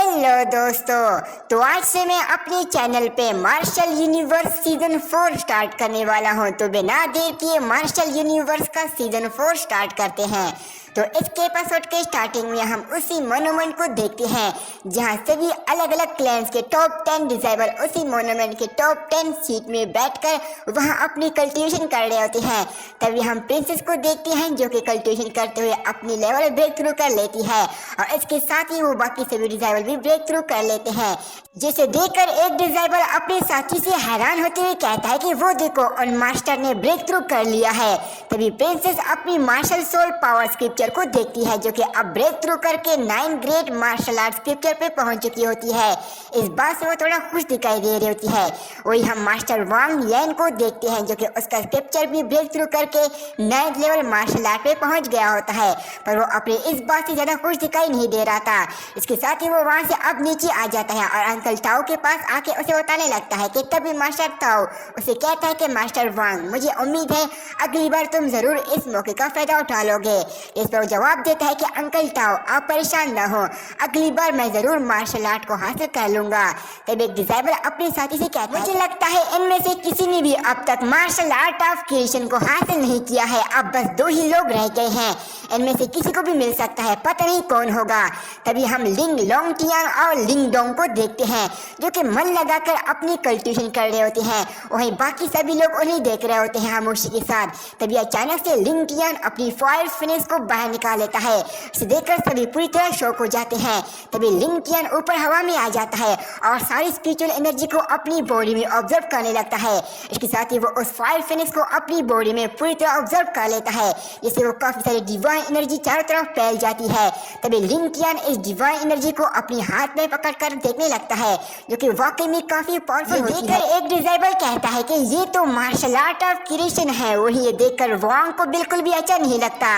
Hello दोस्तों, तो आज से मैं अपने चैनल पे मार्शल यूनिवर्स सीजन 4 स्टार्ट करने वाला हूँ। तो बिना देर किए मार्शल यूनिवर्स का सीजन 4 स्टार्ट करते हैं। तो इसके एपिसोड के स्टार्टिंग में हम उसी मोनूमेंट को देखते हैं जहाँ सभी अलग अलग क्लैंस के टॉप 10 डिजाइबर उसी मोनूमेंट के टॉप 10 सीट में बैठकर वहाँ अपनी कल्टिवेशन कर रहे होते हैं। तभी हम प्रिंसेस को देखते हैं जो कि कल्टिवेशन करते हुए अपनी लेवल ब्रेक थ्रू कर लेती है और इसके साथ ही वो बाकी सभी डिजाइबर भी ब्रेक थ्रू कर लेते हैं, जिसे देखकर एक डिजाइबर अपने साथी से हैरान होते हुए कहता है कि वो देखो उन मास्टर ने ब्रेक थ्रू कर लिया है। तभी प्रिंसेस अपनी मार्शल सोल पावर स्क्रिप्चर को देखती है जो कि अब ब्रेक थ्रू करके 9 ग्रेट मार्शल आर्ट स्क्रिप्चर पे पहुंच चुकी होती है। इस बात से वो थोड़ा खुश दिखाई दे रही होती है। वही हम मास्टर वांग यैन को देखते हैं जो कि उसका स्क्रिप्चर भी ब्रेक थ्रू करके 9th लेवल मार्शल आर्ट पे पहुंच गया होता है, पर वो अपनी इस बात से ज्यादा खुश दिखाई नहीं दे रहा था। इसके साथ ही वो वहां से अब नीचे आ जाता है और अंकल ताओ के पास आके उसे बताने लगता है कि तभी मास्टर ताओ उसे कहता है कि मास्टर वांग, मुझे उम्मीद है अगली बार तुम जरूर इस मौके का फायदा उठा लोगे। इस पर वो जवाब देता है कि अंकल ताओ आप परेशान ना हो, अगली बार मैं जरूर मार्शल आर्ट को हासिल कर लूंगा। तब एक डिजाइबर अपने साथी से कहता है, मुझे लगता है इनमें से किसी ने भी अब तक मार्शल आर्ट ऑफ क्रिएशन को हासिल नहीं किया है, अब बस 2 ही लोग रह गए हैं, इनमें से किसी को भी मिल सकता है, पता नहीं कौन होगा। तभी हम लिंग लोंगटियांग और लिंग डोंग को देखते हैं जो कि मन लगाकर अपनी कल्टिवेशन कर रहे होते हैं। वहीं बाकी सभी लोग उन्हें देख रहे होते हैं खामोशी के साथ। तभी अचानक से लिंग टियान अपनी फायर फिनिश को बाहर निकाल लेता है। इसे देखकर सभी पूरी तरह शॉक हो जाते हैं। तभी लिंग टियान ऊपर हवा में आ जाता है और सारी स्पिरिचुअल एनर्जी को अपनी बॉडी में ऑब्जर्व करने लगता है। इसके साथ ही वो उस फायर फिनिश को अपनी बॉडी में पूरी तरह ऑब्जर्व कर लेता है, जिससे वो काफी सारी डिवाइन एनर्जी चारों तरफ फैल जाती है। तभी लिंग टियान इस डिवाइन एनर्जी को अपने हाथ में पकड़कर देखने लगता है जो कि वाकई में काफी पावरफुल होती है। एक डिजाइबर कहता है कि ये तो मार्शल आर्ट ऑफ क्रिएशन है। वही ये देखकर वांग को बिल्कुल भी अच्छा नहीं लगता।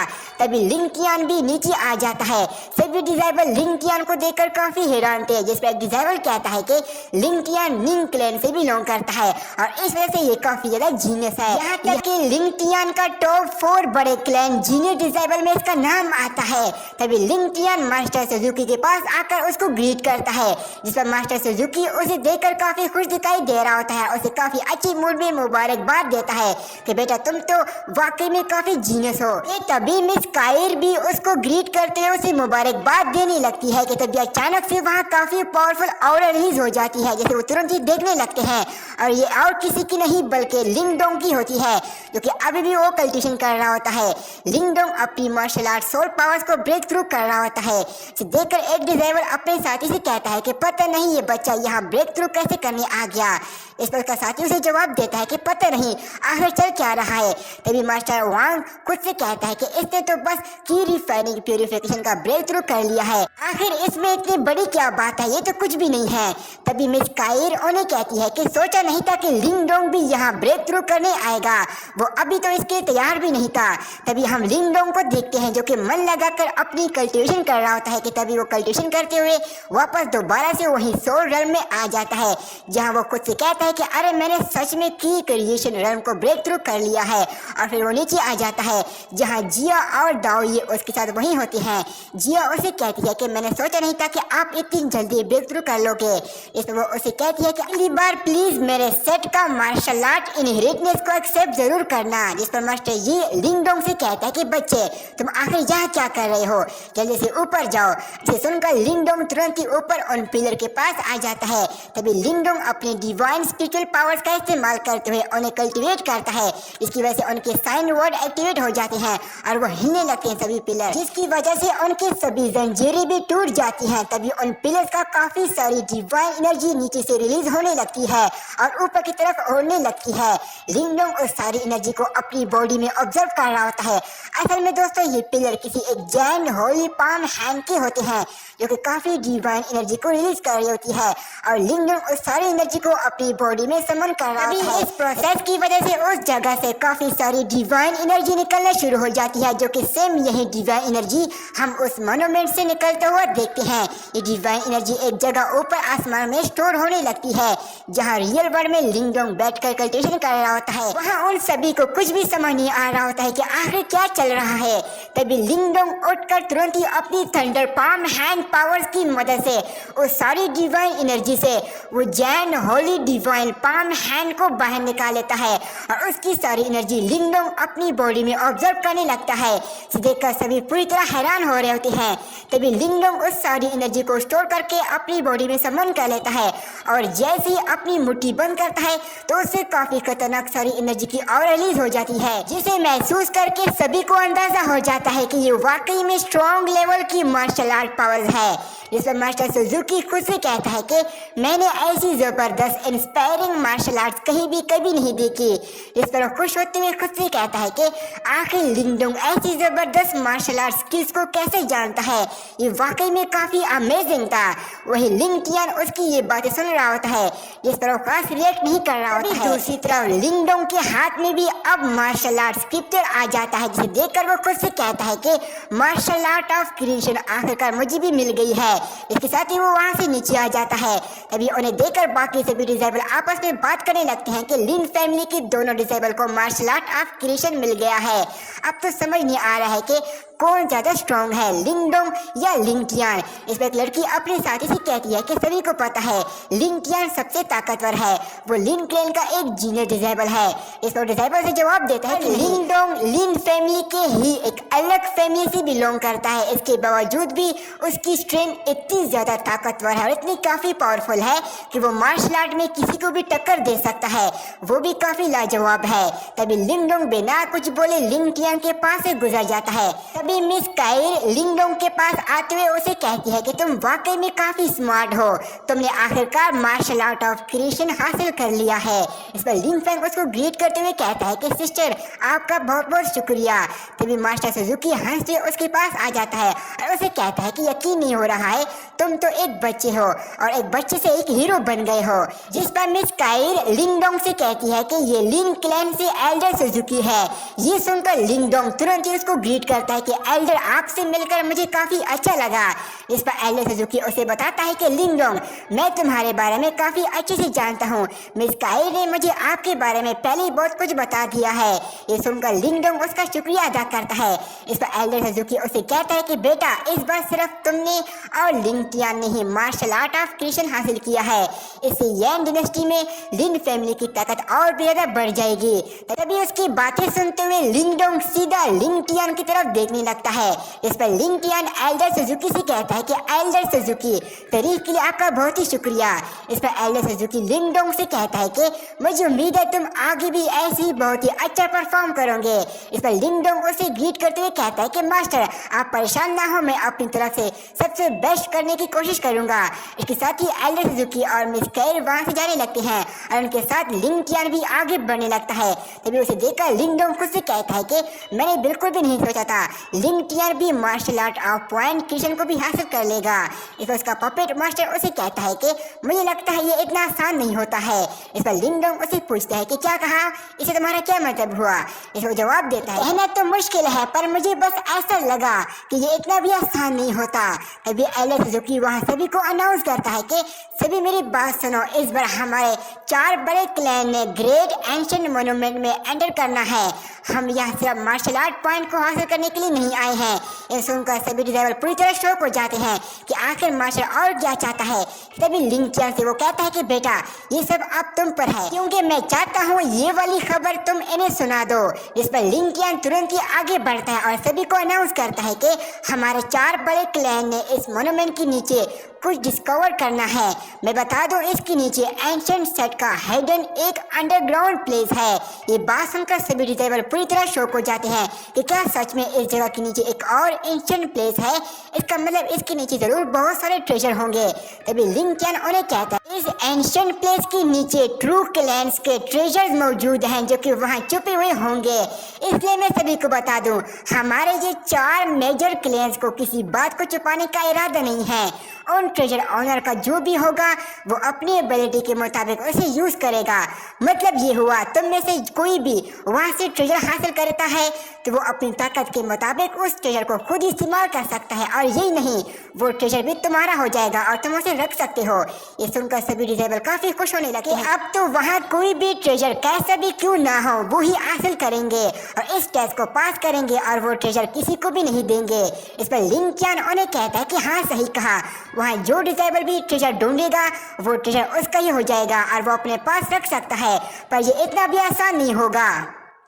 तभी लिंग टियान भी नीचे आ जाता है। सभी डिजाइबर लिंग टियान को देखकर काफी हैरान थे, जिस पर एक डिजाइबर कहता है कि लिंग टियान निंग क्लैन से बिलोंग करता है और इस वजह से ये काफी ज्यादा जीनियस है। यहाँ तक कि लिंग टियान का टॉप 4 बड़े क्लैन जीनियस डिजाइबर में इसका नाम आता है। तभी लिंग टियान मास्टर सुजुकी के पास आकर उसको ग्रीट करता है, जिस पर मास्टर सुजुकी उसे देखकर काफी खुश दिखाई दे रहा होता है। उसे काफी अच्छी मूड में मुबारकबाद देता है कि बेटा तुम तो वाकई में काफी जीनियस हो। तभी मिस कायर भी उसको ग्रीट करते हुए उसे मुबारकबाद देने लगती है कि तभी अचानक से वहाँ काफी पावरफुल ऑरा रिलीज हो जाती है, जैसे वो तुरंत ही देखने लगते हैं और ये और किसी की नहीं बल्कि लिंग डोंग की होती है जो कि अभी भी वो कल्टिवेशन कर रहा होता है। लिंग डोंग अपनी मार्शल आर्ट सोल पावर्स को ब्रेक थ्रू कर रहा होता है। इसे देखकर एक डिजाइवर अपने साथी से कहता है कि पता नहीं ये बच्चा यहाँ ब्रेक थ्रू कैसे करने आ गया। इस पर उसका साथी उसे जवाब देता है कि पता नहीं आखिर चल क्या रहा है। तभी मास्टर वांग खुद से कहता है कि इसने तो बस की रिफाइनिंग प्यूरिफिकेशन का ब्रेक थ्रू कर लिया है, आखिर इसमें इतनी बड़ी क्या बात है, ये तो कुछ भी नहीं है। तभी मिस कायर उन्हें कहती है कि सोचा नहीं था कि लिंग डोंग भी यहाँ ब्रेक थ्रू करने आएगा, वो अभी तो इसके तैयार भी नहीं था। तभी हम लिंग डोंग को देखते हैं जो कि मन लगाकर अपनी कल्टिवेशन कर रहा होता है कि तभी वो कल्टिवेशन करते हुए वापस दोबारा से वही सोल रेल्म में आ जाता है, जहाँ वो खुद से कहता है कि अरे मैंने सच में की क्रिएशन रेल्म को ब्रेक थ्रू कर लिया है। और फिर वो नीचे आ जाता है जहाँ जिया और दाओ ये उसके साथ वहीं होते हैं। जिया उसे कहती है कि मैंने सोचा नहीं था कि आप इतनी जल्दी ब्रेक थ्रू कर लोगे। इसमें वो उसे कहती है कि अगली बार प्लीज मेरे सेट का मार्शल आर्ट इनहेरिटनेस को एक्सेप्ट जरूर करना। जिस पर मास्टर ये लिंग डोंग से कहता है कि बच्चे तुम आखिर यहाँ क्या कर रहे हो, जल्दी से ऊपर जाओ। इसे सुनकर लिंग डोंग तुरंत ही ऊपर उन पिलर के पास आ जाता है। तभी लिंग डोंग अपनी डिवाइन स्पिरिचुअल पावर्स का इस्तेमाल करते हुए उन्हें कल्टिवेट करता है, इसकी वजह से उनके साइन वर्ड एक्टिवेट हो जाते हैं और वो हिलने लगते हैं सभी पिलर, जिसकी वजह से उनकी सभी जंजीरें भी टूट जाती हैं। तभी उन पिलर्स का काफी सारी डिवाइन एनर्जी नीचे से रिलीज होने लगती है और ऊपर की तरफ उड़ने लगती है। लिंग डोंग उस सारी एनर्जी को अपनी बॉडी में ऑब्जर्व कर रहा होता है। असल में दोस्तों ये पिलर किसी एक जैन होली पाम हैंड के होते हैं जो कि काफी डिवाइन एनर्जी को रिलीज कर रही होती है और लिंग डोंग उस सारी एनर्जी को अपनी बॉडी में समन कर रहा है। इस प्रोसेस की वजह से उस जगह से काफी सारी डिवाइन एनर्जी निकलना शुरू हो जाती है जो कि सेम यही डिवाइन एनर्जी हम उस मोनूमेंट से निकलते हुए देखते हैं। ये डिवाइन एनर्जी एक जगह ऊपर आसमान में स्टोर होने लगती है, जहाँ रियल वर्ल्ड में लिंगडोंग बैठकर कल्टिवेशन कर रहा होता है। वहाँ उन सभी को कुछ भी समझ नहीं आ रहा होता है कि आखिर क्या चल रहा है। तभी लिंगडोंग उठकर तुरंत ही अपनी थंडर पाम हैंड पावर्स की मदद से उस सारी डिवाइन एनर्जी से वो Jain Holi divine palm hand को बाहर निकाल लेता है और उसकी सारी एनर्जी लिंगडोंग अपनी बॉडी में ऑब्जर्व करने लगता है। इसे देखकर सभी पूरी तरह हैरान हो रहे होते हैं। तभी लिंगडोंग उस सारी एनर्जी को स्टोर करके अपनी बॉडी में समन कर लेता है और जैसे ही अपनी मुट्ठी बंद करता है तो उससे काफी खतरनाक सारी एनर्जी की और रिलीज हो जाती है, जिसे महसूस करके सभी को अंदाजा हो जाता है कि ये वाकई में स्ट्रॉन्ग लेवल की मार्शल आर्ट पावर्स है। जिस पर मास्टर सुजुकी खुद से कहता है कि मैंने ऐसी जबरदस्त इंस्पायरिंग मार्शल आर्ट्स कहीं भी कभी नहीं देखी। जिस पर वो खुश होते हुए खुद से कहता है कि आखिर लिंगडोंग ऐसी जबरदस्त मार्शल आर्ट स्किल्स को कैसे जानता है, ये वाकई में काफी अमेजिंग था। वही लिंग टियान उसकी ये बातें सुन रहा होता है, जिस पर वो खास रिएक्ट नहीं कर रहा होता है। दूसरी तरफ लिंगडोंग के हाथ में भी अब मार्शल आर्ट स्क्रिप्चर आ जाता है, जिसे देखकर वो खुद से कहता है कि मार्शल आर्ट ऑफ क्रिएशन आखिरकार मुझे भी मिल गई है। इसके साथ ही वो वहाँ से नीचे आ जाता है। तभी उन्हें देखकर बाकी सभी डिसेबल आपस में बात करने लगते हैं कि लिन फैमिली की दोनों डिसेबल को मार्शल आर्ट ऑफ क्रिएशन मिल गया है। अब तो समझ नहीं आ रहा है कि कौन ज्यादा स्ट्रॉन्ग है, लिंगडोंग या लिंग टियान। इस पर एक लड़की अपने साथी से कहती है कि सभी को पता है लिंग टियान सबसे ताकतवर है, वो लिन क्लैन का एक जीनियर डिसेबल है। इस पर डिसेबल से जवाब देता है कि लिंगडोंग लिन फैमिली के ही एक अलग फैमिली से बिलोंग करता है। इसके बावजूद भी उसकी स्ट्रेंथ इतनी ज्यादा ताकतवर है और इतनी काफी पावरफुल है कि वो मार्शल आर्ट में किसी को भी टक्कर दे सकता है, वो भी काफी लाजवाब है। तभी लिंगडोंग बिना कुछ बोले लिंग टियान के पास से गुजर जाता है। तभी मिस काइर लिंगडोंग के पास आते हुए उसे कहती है कि तुम वाकई में काफी स्मार्ट हो, तुमने आखिरकार मार्शल आर्ट ऑफ क्रिएशन हासिल कर लिया है। इस पर लिंग फैंग उसको ग्रीट करते हुए कहता है कि सिस्टर आपका बहुत बहुत शुक्रिया। तभी मास्टर सुजुकी हंसते उसके पास आ जाता है और उसे कहता है कि यकीन नहीं हो रहा है, तुम तो एक बच्चे हो और एक बच्चे से एक हीरो बन गए हो। जिस पर मिस काइर लिंगडोंग से कहती है कि ये लिन क्लैन से एल्डर सुजुकी है। ये सुनकर लिंगडोंग तुरंत ही उसको ग्रीट करता है कि एल्डर आपसे मिलकर मुझे काफी अच्छा लगा। इस पर एल्डर सुजुकी उसे बताता है कि लिंगडोंग मैं तुम्हारे बारे में काफी अच्छे से जानता हूँ, मिस काइर ने मुझे आपके बारे में पहले ही बहुत कुछ बता दिया है। ये सुनकर लिंगडोंग उसका शुक्रिया अदा करता है। इस पर एल्डर सुजुकी उसे कहता है कि बेटा इस बार सिर्फ तुमने और लिंग टियान ने ही मार्शल आर्ट ऑफ क्रिएशन हासिल किया है, इससे यैन डिनेस्टी में लिन फैमिली की ताकत और भी ज्यादा बढ़ जाएगी। तभी उसकी बातें सुनते हुए लिंगडोंग सीधा लिंग टियान की तरफ देखने लगता है। इस पर लिंग टियान एल्डर सुजुकी से कहता है कि एल्डर सुजुकी तारीफ के लिए आपका बहुत ही शुक्रिया। इस पर एल्डर सुजुकी लिंगडोंग से कहता है कि मुझे उम्मीद है तुम आगे भी ऐसे ही बहुत ही अच्छा परफॉर्म करोगे। इस पर लिंगडोंग उसे ग्रीट करते हुए कहता है कि मास्टर आप परेशान ना हो, मैं अपनी तरफ से सबसे बेस्ट करने की कोशिश करूंगा। इसके साथ ही एल्डर सुजुकी और मिस कैर वहां से जाने लगते हैं और उनके साथ लिंग टियान भी आगे बढ़ने लगता है। तभी उसे देखकर लिंगडोंग खुद से कहता है कि मैंने बिल्कुल भी नहीं सोचा था लिंग टियान भी martial art of point creation को भी हासिल कर लेगा। इस पर उसका पपेट मास्टर उसे कहता है कि मुझे लगता है ये इतना आसान नहीं होता है। इस पर लिंगडोंग उसे पूछता है कि क्या कहा, इसे तुम्हारा क्या मतलब हुआ। इसको जवाब देता है कहना तो मुश्किल है पर मुझे बस ऐसा लगा कि ये इतना भी आसान नहीं होता। तभी एल्डर सुजुकी वहाँ सभी को अनाउंस करता है कि सभी मेरी बात सुनो, इस बार हमारे 4 बड़े क्लैन ने ग्रेट एंशिएंट मोन्यूमेंट में एंटर करना है। हम यहाँ सिर्फ मार्शल आर्ट पॉइंट को हासिल करने के लिए नहीं आए हैं। ये सुनकर सभी डिसेबल पूरी तरह शौक हो जाते हैं कि आखिर मार्शल और क्या चाहता है। तभी लिंग टियान से वो कहता है कि बेटा ये सब अब तुम पर है, क्योंकि मैं चाहता हूँ ये वाली खबर तुम इन्हें सुना दो। इस पर लिंग टियान तुरंत ही आगे बढ़ता है और सभी को अनाउंस करता है कि हमारे 4 बड़े क्लैन ने इस मोन्यूमेंट के नीचे कुछ डिस्कवर करना है। मैं बता दूं इसके नीचे एंशिएंट सेट का हिडन एक अंडरग्राउंड प्लेस है। ये बात सुनकर सभी डिसेबल पूरी तरह शॉक हो जाते हैं कि क्या सच में इस जगह के नीचे एक और एंशिएंट प्लेस है, इसका मतलब इसके नीचे जरूर बहुत सारे ट्रेजर होंगे। तभी लिंग टियान उन्हें कहता है इस एंशिएंट प्लेस के नीचे ट्रू क्लैंस के ट्रेजर्स मौजूद हैं जो कि वहाँ छुपे हुए होंगे। इसलिए मैं सभी को बता दूं हमारे ये 4 मेजर क्लैंस को किसी बात को छुपाने का इरादा नहीं है। उन ट्रेजर ऑनर का जो भी होगा वो अपनी एबिलिटी के मुताबिक उसे यूज करेगा। मतलब ये हुआ तुम में से कोई भी वहाँ से ट्रेजर हासिल करता है तो वो अपनी ताकत के मुताबिक मुताबिक उस ट्रेजर को खुद इस्तेमाल कर सकता है, और यही नहीं, वो ट्रेजर भी तुम्हारा हो जाएगा और तुम उसे रख सकते हो। ये सुनकर सभी डिसेबल काफी खुश होने लगे हैं। अब तो वहाँ कोई भी ट्रेजर कैसा भी क्यों ना हो वो ही हासिल करेंगे और इस टेस्ट को पास करेंगे और वो ट्रेजर किसी को भी नहीं देंगे। इस पर लिंग च्यान उन्हें कहता है कि हाँ सही कहा, वहाँ जो डिसेबल भी ट्रेजर ढूंढेगा वो ट्रेजर उसका ही हो जाएगा और वो अपने पास रख सकता है। पर ये इतना भी आसान नहीं होगा,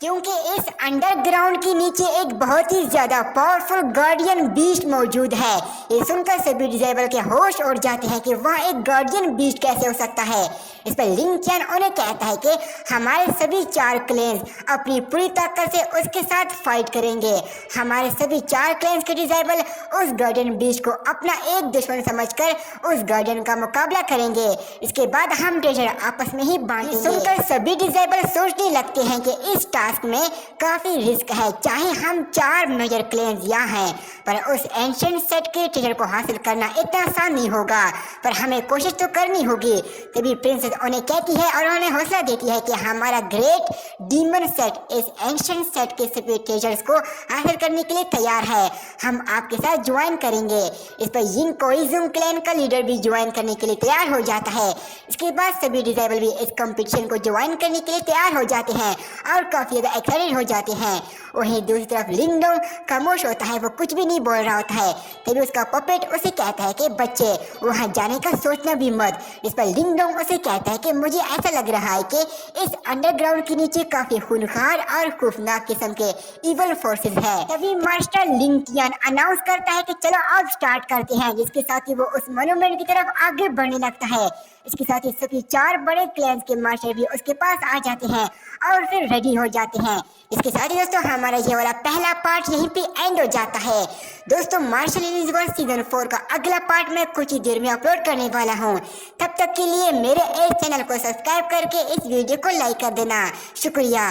क्योंकि इस अंडरग्राउंड के नीचे एक बहुत ही ज्यादा पावरफुल गार्डियन बीस्ट मौजूद है। ये सुनकर सभी डिसेबल के होश उड़ जाते हैं कि वह एक गार्डियन बीस्ट कैसे हो सकता है। इस पर लिंग च्यान उन्हें कहता है कि हमारे सभी 4 क्लेन्स अपनी पूरी ताकत से उसके साथ फाइट करेंगे। हमारे सभी 4 क्लेन्स के डिसेबल उस गार्डियन बीस्ट को अपना एक दुश्मन समझकर उस गार्डियन का मुकाबला करेंगे। इसके बाद हम ट्रेजर आपस में ही बांटेंगे। सुनकर सभी डिसेबल सोचने लगते हैं कि इस टास्क में काफी रिस्क है, चाहे हम 4 मेजर क्लेन्स यहाँ हैं, पर उस एंशिएंट सेट के ट्रेजर को हासिल करना इतना आसान नहीं होगा, पर हमें कोशिश तो करनी होगी। तभी प्रिंसेस उन्हें कहती है और उन्हें हौसला देती है कि हमारा ग्रेट डीमन सेट इस एंशिएंट सेट के सभी ट्रेजर्स को हासिल करने के लिए तैयार है। हम आपके साथ ज्वाइन करेंगे। इस पर यिंग कोइजुम क्लैन का लीडर भी ज्वाइन करने के लिए तैयार हो जाता है। इसके बाद सभी डिसेबल भी इस कंपटीशन को ज्वाइन करने के लिए तैयार हो जाते हैं और काफी ज्यादा एक्साइटेड हो जाते हैं। वहीं दूसरी तरफ लिंगडोंग खामोश होता है, वो कुछ भी नहीं बोल रहा होता है। तभी उसका पपेट उसे कहता है कि बच्चे वहां जाने का सोचना भी मत। इस पर लिंगडोंग उसे कहता है कि मुझे ऐसा लग रहा है कि इस अंडरग्राउंड के नीचे काफी खूंखार और खौफनाक किस्म के इवल फोर्सेस है। तभी मास्टर लिंग टियान अनाउंस करता है कि चलो अब स्टार्ट करते हैं, जिसके साथ ही वो उस मोन्यूमेंट की तरफ आगे बढ़ने लगता है। इसके साथ ही सभी 4 बड़े क्लैंस के मास्टर भी उसके पास आ जाते हैं और फिर रेडी हो जाते हैं। इसके साथ ही दोस्तों हमारा ये वाला पहला पार्ट यहीं पे एंड हो जाता है। दोस्तों मार्शल यूनिवर्स सीजन 4 का अगला पार्ट मैं कुछ ही देर में अपलोड करने वाला हूँ। तब तक के लिए मेरे इस चैनल को सब्सक्राइब करके इस वीडियो को लाइक कर देना। शुक्रिया।